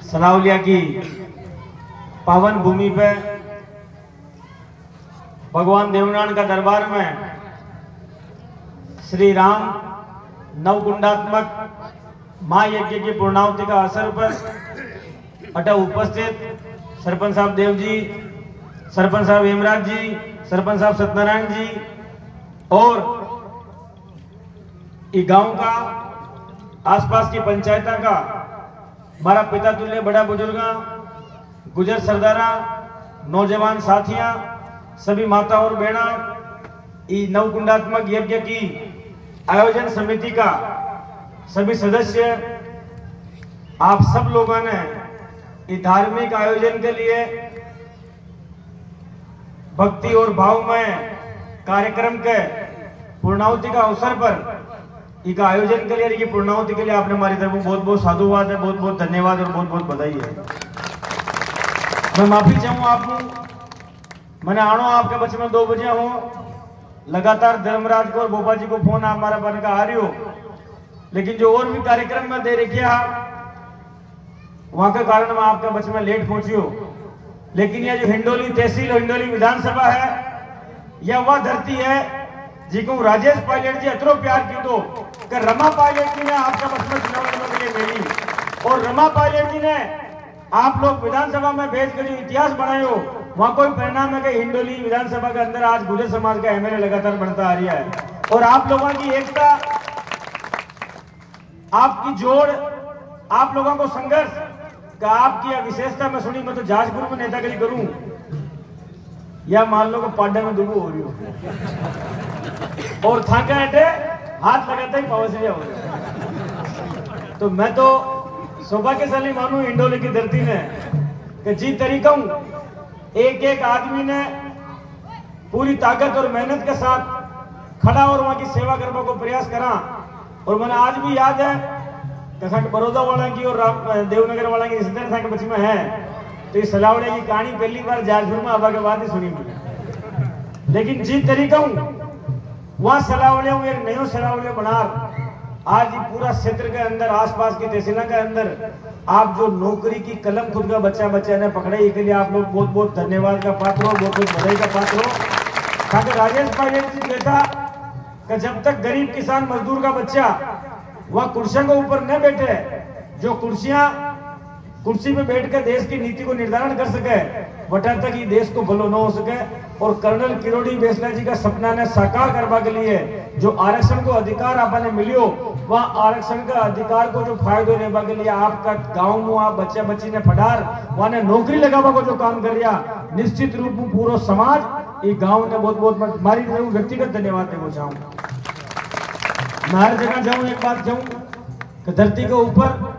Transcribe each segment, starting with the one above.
सलाउलिया की पावन भूमि पे भगवान देवनारायण का दरबार में श्री राम नवकुंडात्मक महायज्ञ की पूर्णाहुति का अवसर पर अटा उपस्थित सरपंच साहब देव जी, सरपंच साहब हेमराज जी, सरपंच साहब सत्यनारायण जी और इस गांव का आसपास की पंचायत का हमारा पिता तुल्य बड़ा बुजुर्गा, गुजर सरदारा, नौजवान साथियां, सभी माता और बहना, इस नवकुंडात्मक यज्ञ की आयोजन समिति का सभी सदस्य, आप सब लोगों ने इस धार्मिक आयोजन के लिए भक्ति और भावमय कार्यक्रम के पूर्णाहुति का अवसर पर इस आयोजन के लिए, पूर्णाहुति के लिए आपने हमारी तरफ बहुत बहुत साधुवाद है, बहुत बहुत धन्यवाद और बहुत बहुत बधाई है। मैं माफी चाहूँ आपको, मैंने आनो आपके बच्चे में 2 बजे हो, लगातार धर्मराज को और भोपा जी को फोन आप हमारा बन का आ रही हो, लेकिन जो और भी कार्यक्रम में दे रखी है वहां के कारण मैं आपके बच्चे में लेट पहुंची हो। लेकिन यह जो हिंडोली तहसील, हिंडोली विधानसभा है, यह वह धरती है जिको राजेश पायलट जी अतरो प्यार की दो कि रमा पायलट जी ने आपका बचपन चुनाव के लिए भेजी और रमा पायलट जी ने आप लोग विधानसभा में भेज कर जो इतिहास बनाए हो, वहां कोई परिणाम है कि हिंडोली विधानसभा के अंदर आज गुर्जर समाज का एमएलए लगातार बनता आ रहा है। और आप लोगों की एकता, आपकी जोड़, आप लोगों को संघर्ष का आपकी विशेषता मैं सुनी। मैं तो जाजपुर में नेतागिरी करूं या मान लो कि पाड्डा में दुगो हो रही हो और थाका हटे हाथ लगाता ही पावसिया हो रहा। तो मैं तो सौभाग्यशाली मानू हिंडोली की धरती ने कि जिस तरीका एक एक आदमी ने पूरी ताकत और मेहनत के साथ खड़ा और वहां की सेवा करने को प्रयास करा। और मैंने आज भी याद है कि बड़ौदा वाला की और देवनगर वाला की इस तरह के बच्चे में है, तो इस सलावड़े की कहानी पहली बार जाजपुर में आबा के बाद ही सुनी मैंने। लेकिन जिस तरीका वहां सलावड़े एक नयो सलावड़े बनार आज ये पूरा क्षेत्र के अंदर, आसपास की तहसील के अंदर आप जो नौकरी की कलम खुद का बच्चा ने पकड़े, इसके लिए आप लोग बहुत बहुत धन्यवाद का पात्र हो, बहुत बहुत बधाई का पात्र हो। ताकि राजेश पायलट जी कहता कि जब तक गरीब किसान मजदूर का बच्चा वह कुर्सियों के ऊपर न बैठे, जो कुर्सी पे बैठकर देश की नीति को निर्धारण कर सके, वटा तक ये देश को भलो न हो सके। और कर्नल किरोड़ी बेसला जी का सपना ने साकार करवा के लिए जो आरक्षण को अधिकार आपने मिलियो, वह आरक्षण का अधिकार को जो फायदो लेवा के लिए आपका गांव में आप बच्चा बच्ची ने पढ़ार वहां ने नौकरी लगावा को जो काम कर रहा, निश्चित रूप में पूरा समाज ये गांव ने बहुत बहुत मारी व्यक्तिगत धन्यवाद देना चाहूँ। मैं हर जगह जाऊं एक बात कहूं कि धरती के ऊपर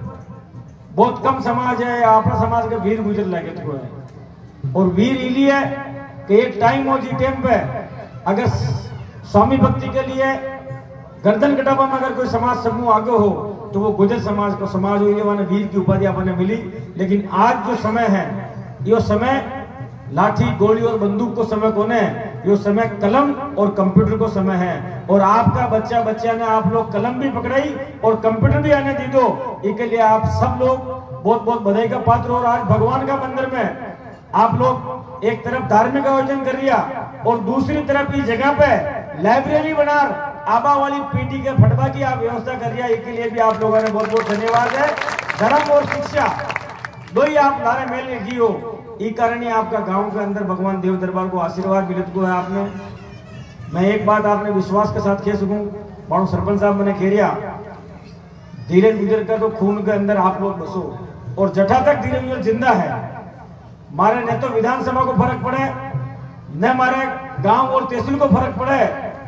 बहुत कम समाज है, अपना समाज का वीर गुजर लगे तो है। और वीर इलिए है कि एक टाइम हो जी टाइम पे अगर स्वामी भक्ति के लिए गर्दन कटावा में अगर कोई समाज समूह आगे हो तो वो गुजर समाज को समाज हुई, माने वीर की उपाधि अपने मिली। लेकिन आज जो समय है, यो समय लाठी गोली और बंदूक को समय कौन है, यो समय कलम और कंप्यूटर को समय है। और आपका बच्चा ने आप लोग कलम भी पकड़ाई और कंप्यूटर भी आने दी दो, इसके लिए आप सब लोग बहुत बहुत बधाई का पात्र। और आज भगवान का मंदिर में आप लोग एक तरफ धार्मिक आयोजन कर रिया और दूसरी तरफ इस जगह पे लाइब्रेरी बना आबा वाली पीटी के फटवा की आप व्यवस्था कर रिया, इसके लिए भी आप लोगों ने बहुत बहुत धन्यवाद है। धर्म और शिक्षा दो ही आप लारे मेल की हो, इस कारण ही आपका गांव के अंदर भगवान देव दरबार को आशीर्वाद मिलत को है आपने। मैं एक बात आपने विश्वास के साथ कह सकूं, मानो सरपंच साहब मैंने कह रिया धीरज गुजर का तो खून के अंदर आप लोग बसो और जटा तक धीरज गुजर जिंदा है। मारे न तो विधानसभा को फर्क पड़े, न हमारे गांव और तहसील को फर्क पड़े,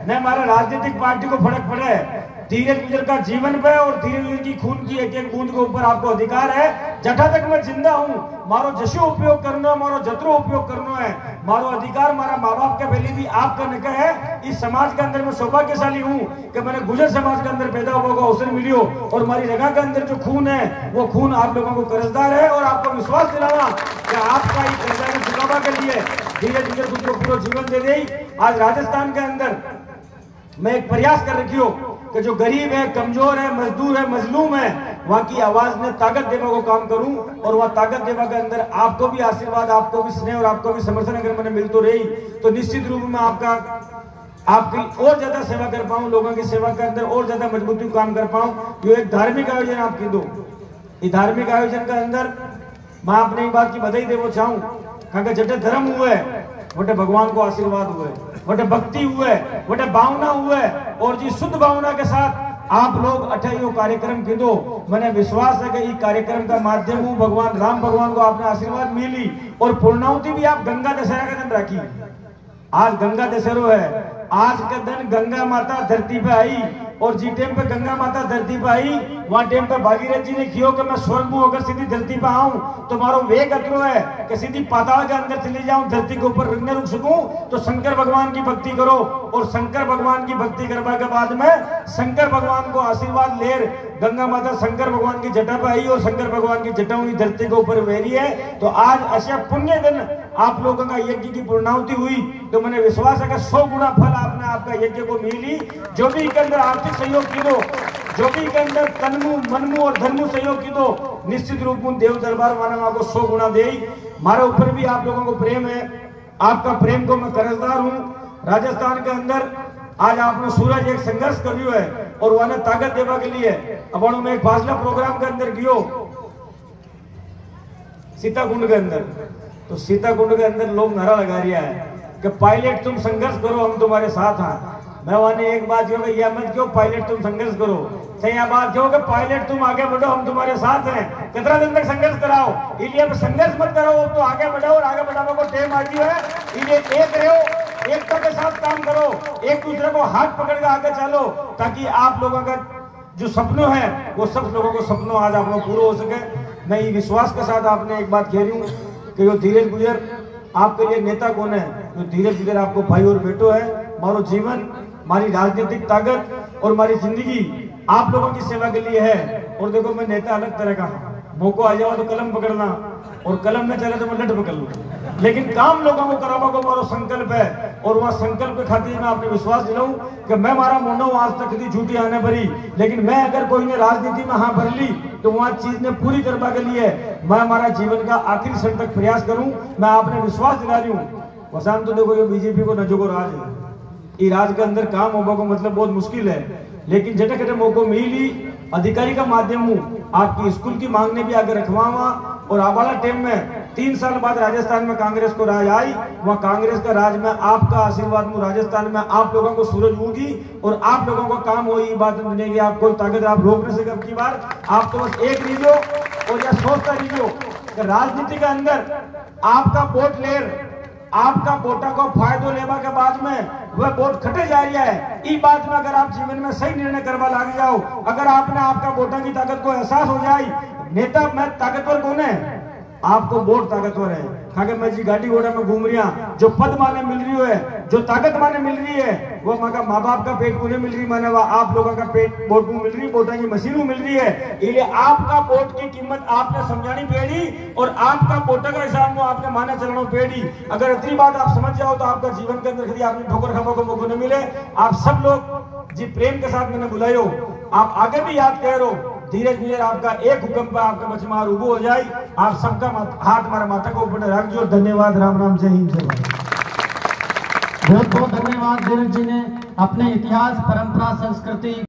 न हमारे राजनीतिक पार्टी को फर्क पड़े। धीरज गुजर का जीवन पे और धीरज गुजर की खून की एक एक बूंद के ऊपर आपको अधिकार है। जटा तक मैं जिंदा हूं, मारो जशो उपयोग करना, मारो जतरो उपयोग करना है, मारो अधिकार मारा माँ बाप के पहले भी आपका निका है। इस समाज के अंदर मैं सौभाग्यशाली हूं कि मैंने गुजर समाज के अंदर पैदा होने का अवसर मिलियो और हमारी रगा के अंदर जो खून है वो खून आप लोगों को कर्जदार है। और आपको विश्वास दिलाना कि आपका ही कर्जा चुकावा के लिए धीरज गुजर खुद को पूरा जीवन दे दे। आज राजस्थान के अंदर मैं एक प्रयास कर रखी हो कि जो गरीब है, कमजोर है, मजदूर है, मजलूम है, वहां की आवाज ने ताकत देने को काम करूं और वह ताकत देने के अंदर आपको भी आशीर्वाद, आपको भी स्नेह और आपको भी समर्थन अगर मैंने मिल तो रही तो निश्चित रूप में आपकी और ज्यादा सेवा कर पाऊं, लोगों की सेवा के अंदर और ज्यादा मजबूती काम कर पाऊं। जो एक धार्मिक आयोजन आपकी दो, ये धार्मिक आयोजन के अंदर मैं अपने एक बात की बधाई देना चाहूं, क्योंकि जटे धर्म हुए वटे भगवान को आशीर्वाद हुए, वटे भक्ति हुए, वटे भावना हुए, और जी शुद्ध भावना के साथ आप लोग अठैयो कार्यक्रम की दो। मैंने विश्वास है कि इस कार्यक्रम का माध्यम हूँ भगवान राम भगवान को आपने आशीर्वाद मिली और पूर्णाहुति भी आप गंगा दशहरा का दिन रखी। आज गंगा दशहरा है, आज का दिन गंगा माता धरती पे आई, और जी टाइम पे गंगा माता धरती पे आई वहां टाइम पे भागीरथ जी ने कियो कि मैं स्वर्ग में होकर सीधी धरती पे आऊं तो मारो वेग अतरो है कि सीधी पाताल के अंदर चली जाऊं, धरती के ऊपर रुक सकूं। तो शंकर भगवान की भक्ति करो, और शंकर भगवान की भक्ति करने के बाद में शंकर भगवान को आशीर्वाद ले गंगा माता शंकर भगवान की जटा पे आई और शंकर भगवान की जटा हुई धरती के ऊपर बह है। तो आज ऐसा पुण्य दिन आप लोगों का यज्ञ की पूर्णाहुति हुई, तो मैंने विश्वास है कि 100 गुना फल आपने आपका यज्ञ को मिली। जो भी के अंदर आर्थिक सहयोग की दो, जो भी के अंदर तनमु मनमु और धनमु सहयोग की दो, निश्चित रूप में देव दरबार माना को 100 गुना दे। हमारे ऊपर भी आप लोगों को प्रेम है, आपका प्रेम को मैं कर्जदार हूँ। राजस्थान के अंदर आज आपने सूरज एक संघर्ष करियो है और वह ताकत देवा के लिए अब में एक फासला प्रोग्राम के अंदर गियो सीताकुंड के अंदर, तो सीताकुंड के अंदर लोग नारा लगा रिया है कि पायलट तुम संघर्ष करो, हम तुम्हारे साथ हैं। मैं वहां एक बात क्यों कि यह मत क्यों पायलट तुम संघर्ष करो, सही बात क्यों कि पायलट तुम आगे बढ़ो, हम तुम्हारे साथ हैं। कितना दिन तक संघर्ष कराओ, इसलिए संघर्ष मत करो, तो आगे बढ़ाओ और आगे बढ़ाने को टाइम आ गया है। इसलिए एक रहो, एकता के साथ काम करो, एक दूसरे को हाथ पकड़ के आगे चलो, ताकि आप लोगों का जो सपनों है वो सब लोगों को सपनों आज आप लोग पूरा हो सके। मैं ये विश्वास के साथ आपने एक बात कह रही हूँ कि जो धीरज गुजर आपके लिए नेता कौन है, जो धीरज गुजर आपको भाई और बेटो है। मारो जीवन, मारी राजनीतिक ताकत और मारी जिंदगी आप लोगों की सेवा के लिए है। और देखो मैं नेता अलग तरह का, मौका आ जाओ तो कलम पकड़ना, और कलम में चले तो मैं लठ पकड़ लूँ, लेकिन काम लोगों को करावा को मारो संकल्प है। और वह संकल्प के खातिर मैं आपने विश्वास दिलाऊं कि मैं मारा मोनो आज तक कभी झूठी आने भरी, लेकिन मैं अगर कोई ने राजनीति में हाँ भर ली तो वहां चीज ने पूरी करवा के लिए मैं हमारा जीवन का आखिरी क्षण तक प्रयास करूं। मैं आपने विश्वास दिला रही हूँ। वसान तो देखो ये बीजेपी को नजो को राज है, ये राज के अंदर काम होगा को मतलब बहुत मुश्किल है, लेकिन जटे कटे मौको मिली अधिकारी का माध्यम हूँ आपकी स्कूल की मांगने भी आगे रखवावा। और आवाला टाइम में 3 साल बाद राजस्थान में कांग्रेस को राज आई, वह कांग्रेस का राज में आपका आशीर्वाद में राजस्थान में आप लोगों को सूरज होगी और आप लोगों को काम हो, ये बात बनेगी। आप कोई ताकत आप रोक नहीं सके। अब की बार आप तो बस एक लीजिए और यह सोचता लीजिए कि राजनीति के अंदर आपका वोट ले, आपका वोटा को फायदो लेवा के बाद में वह वोट खटे जा रहा है। इस बात में अगर आप जीवन में सही निर्णय करवा लग जाओ, अगर आपने आपका वोटा की ताकत को एहसास हो जाए, नेता में ताकतवर कौन है, आपको वोट ताकतवर है। खाके मैं जी गाड़ी घोड़ा में घूम रहा, जो पद माने मिल रही है, जो ताकत माने मिल रही है, वो माँ बाप का पेट मुझे मिल रही माने वह आप लोगों का पेट वोट में मिल रही, वोटा की मशीनों मिल रही है। इसलिए आपका वोट की कीमत आपने समझानी पेड़ी और आपका वोटर का हिसाब में आपने माने चलना पेड़ी। अगर इतनी बात आप समझ जाओ तो आपका जीवन के अंदर कभी आपने ठोकर खाने को मौका नहीं मिले। आप सब लोग जी प्रेम के साथ मैंने बुलायो, आप आगे भी याद कह रहे हो। धीरे धीरे आपका एक हुक्म पर आपका बचमार उबो हो जाए। आप सबका हाथ हमारे माता को ऊपर रख दो। धन्यवाद। राम राम, जय हिंद, जय भारत। बहुत बहुत धन्यवाद धीरज जी ने अपने इतिहास, परंपरा, संस्कृति